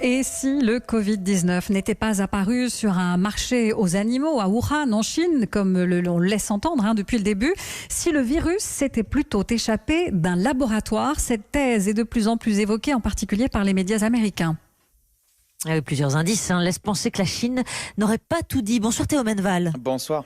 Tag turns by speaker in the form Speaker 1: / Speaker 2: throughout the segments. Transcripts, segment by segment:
Speaker 1: Et si le Covid-19 n'était pas apparu sur un marché aux animaux à Wuhan, en Chine, comme on le laisse entendre depuis le début, si le virus s'était plutôt échappé d'un laboratoire, cette thèse est de plus en plus évoquée, en particulier par les médias américains.
Speaker 2: Plusieurs indices laissent penser que la Chine n'aurait pas tout dit. Bonsoir Théo Menneval.
Speaker 3: Bonsoir.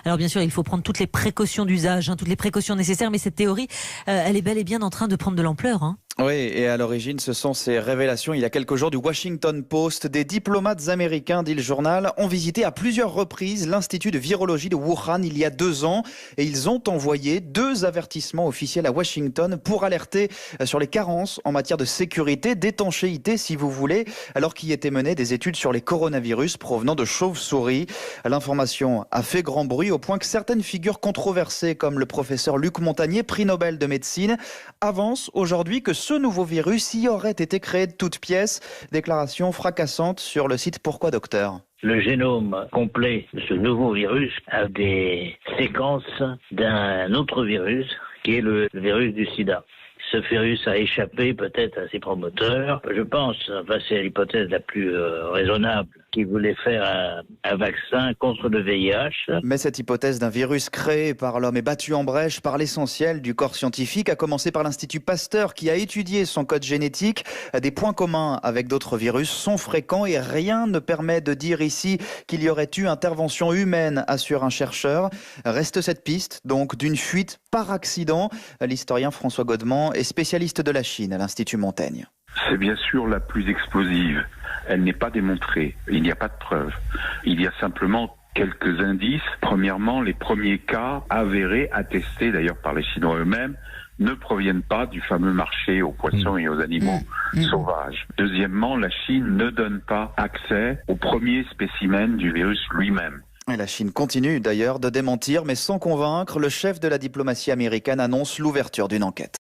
Speaker 2: Alors bien sûr, il faut prendre toutes les précautions d'usage, toutes les précautions nécessaires, mais cette théorie, elle est bel et bien en train de prendre de l'ampleur.
Speaker 3: Oui, et à l'origine, ce sont ces révélations il y a quelques jours du Washington Post. Des diplomates américains, dit le journal, ont visité à plusieurs reprises l'Institut de virologie de Wuhan il y a 2 ans. Et ils ont envoyé 2 avertissements officiels à Washington pour alerter sur les carences en matière de sécurité, d'étanchéité si vous voulez, alors qu'y étaient menées des études sur les coronavirus provenant de chauves-souris. L'information a fait grand bruit au point que certaines figures controversées comme le professeur Luc Montagnier, prix Nobel de médecine, avancent aujourd'hui que ce nouveau virus y aurait été créé de toutes pièces. Déclaration fracassante sur le site Pourquoi Docteur.
Speaker 4: Le génome complet de ce nouveau virus a des séquences d'un autre virus qui est le virus du sida. Ce virus a échappé peut-être à ses promoteurs. Je pense, c'est l'hypothèse la plus raisonnable, qui voulait faire un vaccin contre le VIH.
Speaker 3: Mais cette hypothèse d'un virus créé par l'homme est battue en brèche par l'essentiel du corps scientifique, à commencer par l'Institut Pasteur qui a étudié son code génétique. Des points communs avec d'autres virus sont fréquents et rien ne permet de dire ici qu'il y aurait eu intervention humaine, assure un chercheur. Reste cette piste donc d'une fuite par accident. L'historien François Godement est spécialiste de la Chine à l'Institut Montaigne.
Speaker 5: C'est bien sûr la plus explosive. Elle n'est pas démontrée. Il n'y a pas de preuves. Il y a simplement quelques indices. Premièrement, les premiers cas avérés, attestés d'ailleurs par les Chinois eux-mêmes, ne proviennent pas du fameux marché aux poissons et aux animaux sauvages. Deuxièmement, la Chine ne donne pas accès aux premiers spécimens du virus lui-même.
Speaker 3: Et la Chine continue d'ailleurs de démentir, mais sans convaincre. Le chef de la diplomatie américaine annonce l'ouverture d'une enquête.